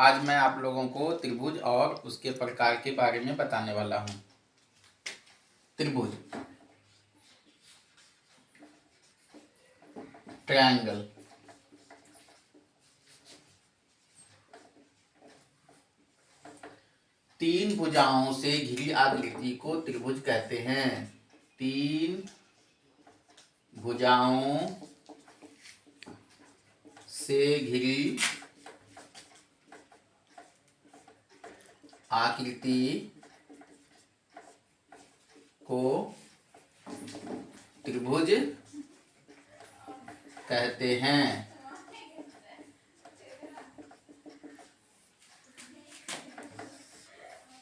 आज मैं आप लोगों को त्रिभुज और उसके प्रकार के बारे में बताने वाला हूं। त्रिभुज, ट्रायंगल। तीन भुजाओं से घिरी आकृति को त्रिभुज कहते हैं। तीन भुजाओं से घिरी आकृति को त्रिभुज कहते हैं।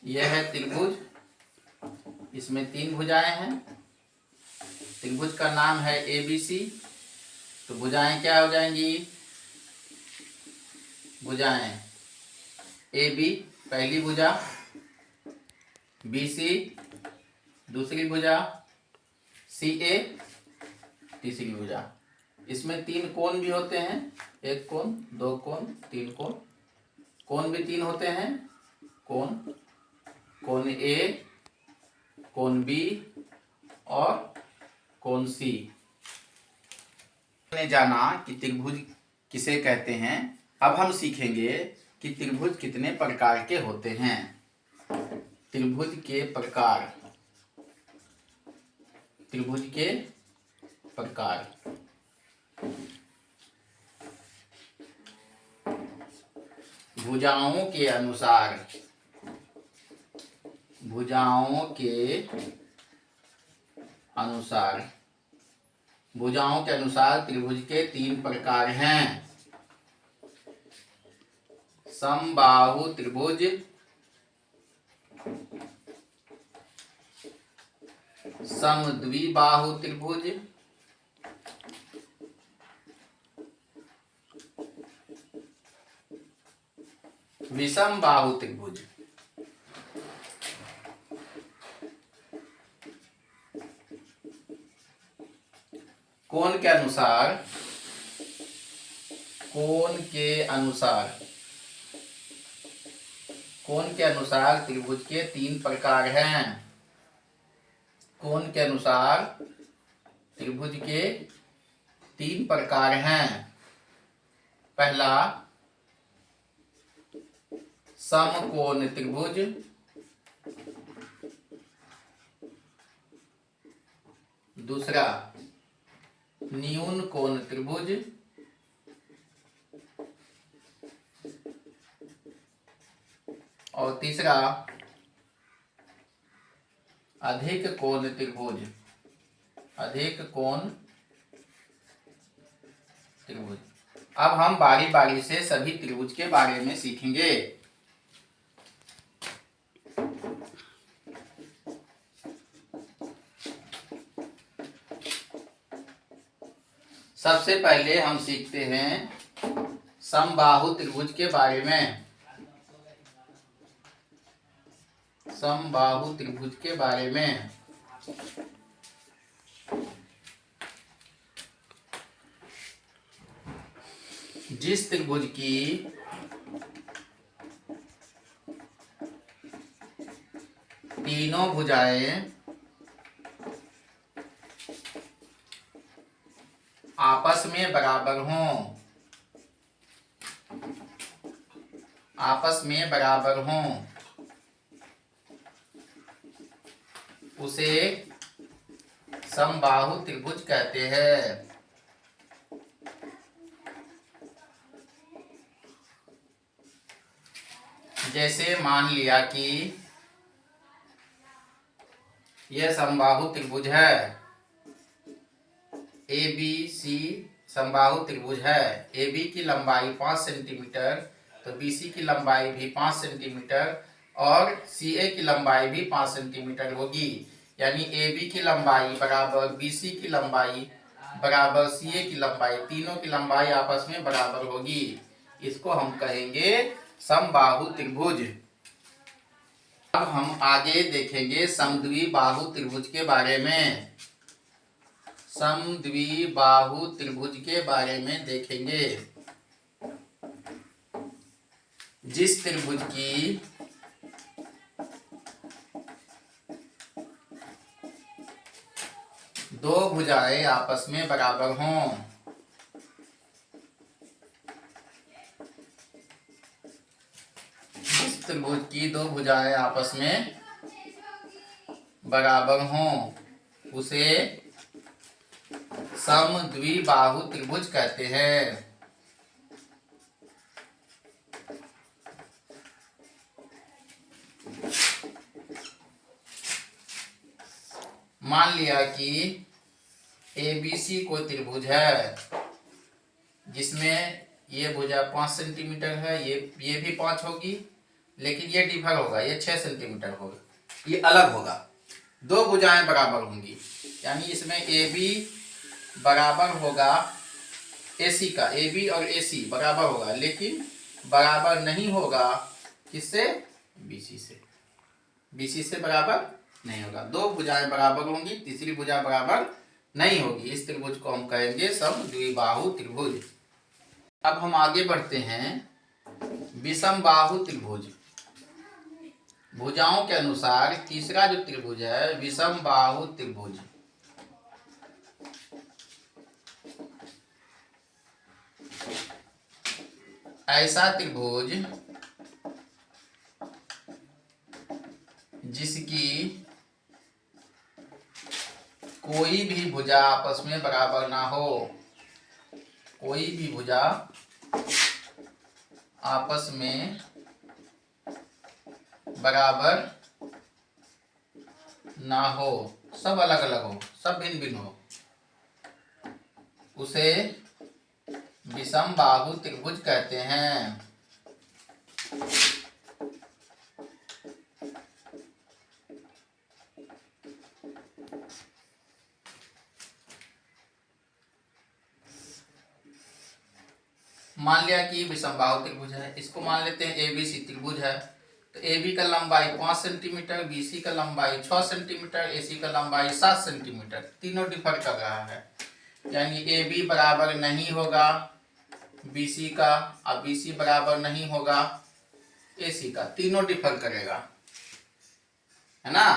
यह है त्रिभुज, इसमें तीन भुजाएं हैं। त्रिभुज का नाम है ABC। तो भुजाएं क्या हो जाएंगी? भुजाएं AB पहली भुजा, BC दूसरी भुजा, CA तीसरी भुजा। इसमें तीन कोण भी होते हैं, एक कोण, दो कोण, तीन कोण। कोण भी तीन होते हैं, कोण A, कोण B और कोण C। हमने जाना कि त्रिभुज किसे कहते हैं। अब हम सीखेंगे कि त्रिभुज कितने प्रकार के होते हैं। त्रिभुज के प्रकार। त्रिभुज के प्रकार। भुजाओं के अनुसार। भुजाओं के अनुसार। भुजाओं के अनुसार त्रिभुज के तीन प्रकार हैं। समबाहु त्रिभुज, समद्विबाहु त्रिभुज, विषमबाहु त्रिभुज। कोण के अनुसार। कोण के अनुसार। कोण के अनुसार त्रिभुज के तीन प्रकार हैं। कोण के अनुसार त्रिभुज के तीन प्रकार हैं। पहला समकोण त्रिभुज, दूसरा न्यून कोण त्रिभुज, और तीसरा अधिक कोण त्रिभुज। अधिक कोण त्रिभुज। अब हम बारी बारी से सभी त्रिभुज के बारे में सीखेंगे। सबसे पहले हम सीखते हैं समबाहु त्रिभुज के बारे में। समबाहु त्रिभुज के बारे में। जिस त्रिभुज की तीनों भुजाएं आपस में बराबर हों। आपस में बराबर हों, उसे समबाहु त्रिभुज कहते हैं। जैसे मान लिया कि यह समबाहु त्रिभुज है। ABC समबाहु त्रिभुज है। AB की लंबाई 5 सेंटीमीटर, तो BC की लंबाई भी 5 सेंटीमीटर और CA की लंबाई भी 5 सेंटीमीटर होगी। यानी AB की लंबाई बराबर BC की लंबाई बराबर CA की लंबाई, तीनों की लंबाई आपस में बराबर होगी। इसको हम कहेंगे समबाहु त्रिभुज। अब हम आगे देखेंगे समद्विबाहु त्रिभुज के बारे में। समद्विबाहु त्रिभुज के बारे में देखेंगे। जिस त्रिभुज की दो भुजाएं आपस में बराबर हों। जिस त्रिभुज की दो भुजाएं आपस में बराबर हों उसे समद्विबाहु त्रिभुज कहते हैं। मान लिया कि ABC कोई त्रिभुज है जिसमें ये भुजा 5 सेंटीमीटर है, ये भी 5 होगी, लेकिन ये डिफर होगा, ये 6 सेंटीमीटर होगा, ये अलग होगा। दो भुजाएं बराबर होंगी, यानी इसमें AB बराबर होगा AC का, AB और AC बराबर होगा, लेकिन बराबर नहीं होगा किससे? BC से बराबर नहीं होगा। दो भुजाएं बराबर होंगी, तीसरी भुजा बराबर नहीं होगी। इस त्रिभुज को हम कहेंगे समद्विबाहु त्रिभुज। अब हम आगे बढ़ते हैं। विषम बाहु त्रिभुज। भुजाओं के अनुसार तीसरा जो त्रिभुज है विषम बाहु त्रिभुज। ऐसा त्रिभुज जिसकी कोई भी भुजा आपस में बराबर ना हो, कोई भी भुजा आपस में बराबर ना हो, सब अलग अलग हो, सब भिन्न भिन्न हो, उसे विषम बाहु त्रिभुज कहते हैं। मान लिया कि विषम बाहु त्रिभुज है, इसको मान लेते हैं ABC त्रिभुज है। तो AB का लंबाई 5 सेंटीमीटर, BC का लंबाई 6 सेंटीमीटर, AC का लंबाई 7 सेंटीमीटर, तीनों डिफर कर रहा है, यानी AB बराबर नहीं होगा BC का और BC बराबर नहीं होगा AC का, तीनों डिफर करेगा, है ना।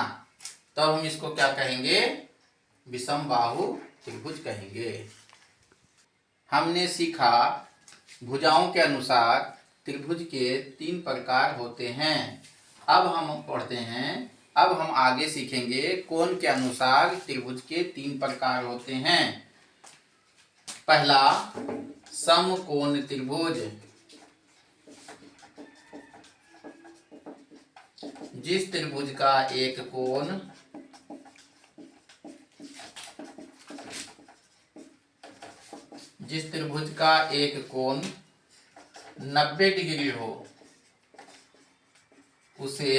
तो हम इसको क्या कहेंगे? विषम बाहु त्रिभुज कहेंगे। हमने सीखा भुजाओं के अनुसार त्रिभुज के 3 प्रकार होते हैं। अब हम पढ़ते हैं, अब हम आगे सीखेंगे कोण के अनुसार त्रिभुज के 3 प्रकार होते हैं। पहला समकोण त्रिभुज। जिस त्रिभुज का एक कोण जिस त्रिभुज का एक कोण 90 डिग्री हो उसे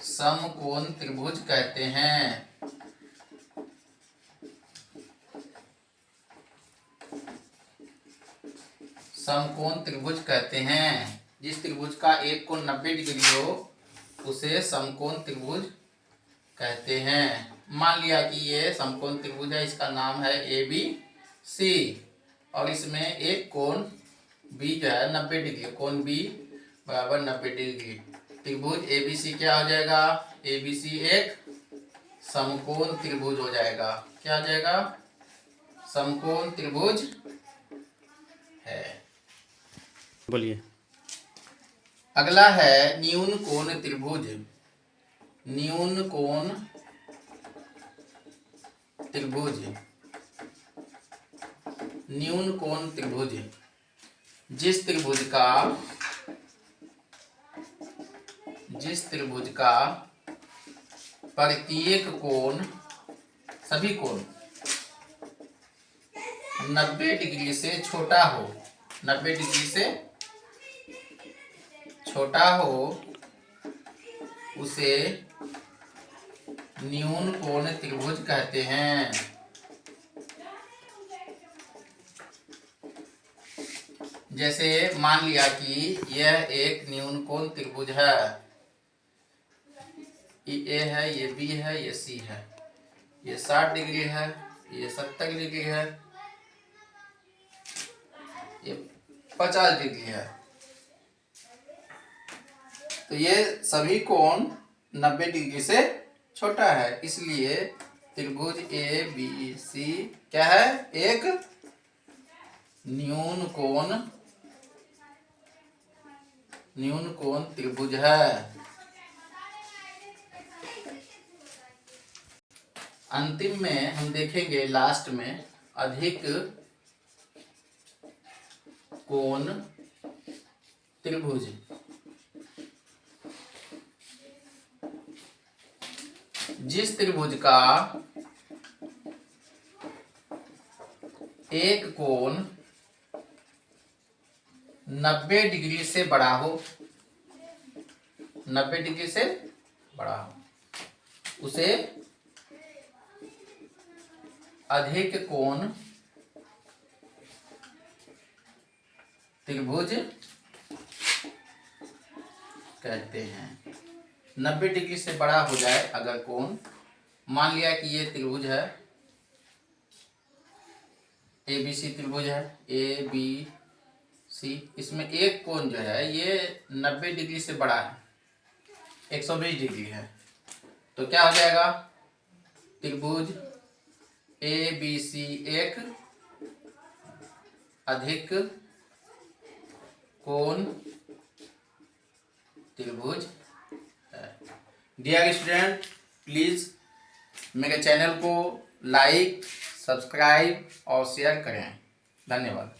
समकोण त्रिभुज कहते हैं। समकोण त्रिभुज कहते हैं। जिस त्रिभुज का एक कोण 90 डिग्री हो उसे समकोण त्रिभुज कहते हैं। मान लिया कि ये समकोण त्रिभुज है, इसका नाम है ABC और इसमें एक कोण B जो है 90 डिग्री, कोण B बराबर 90 डिग्री। त्रिभुज ABC क्या हो जाएगा? ABC एक समकोण त्रिभुज हो जाएगा। क्या हो जाएगा? समकोण त्रिभुज है। बोलिए। अगला है न्यून कोण त्रिभुज। न्यून कोण त्रिभुज। न्यून कोण त्रिभुज जिस त्रिभुज का प्रत्येक कोण, सभी कोण 90 डिग्री से छोटा हो, 90 डिग्री से छोटा हो उसे न्यून कोण त्रिभुज कहते हैं। जैसे मान लिया कि यह एक न्यून कोण त्रिभुज है, ये A है, ये B है, ये C है, ये 60 डिग्री है, ये 70 डिग्री है, ये 50 डिग्री है। तो ये सभी कोण 90 डिग्री से छोटा है, इसलिए त्रिभुज ए बी सी क्या है, एक न्यून कोण त्रिभुज है। अंतिम में हम देखेंगे लास्ट में अधिक कोण त्रिभुज। जिस त्रिभुज का एक कोण 90 डिग्री से बड़ा हो, 90 डिग्री से बड़ा हो, उसे अधिक कोण त्रिभुज कहते हैं। 90 डिग्री से बड़ा हो जाए अगर कोण, मान लिया कि ये त्रिभुज है, ए बी सी त्रिभुज है, ए बी सी, इसमें एक कोण जो है ये 90 डिग्री से बड़ा है, 120 डिग्री है, तो क्या हो जाएगा, त्रिभुज ए बी सी एक अधिक कोण त्रिभुज है। डियर स्टूडेंट, प्लीज मेरे चैनल को लाइक, सब्सक्राइब और शेयर करें। धन्यवाद।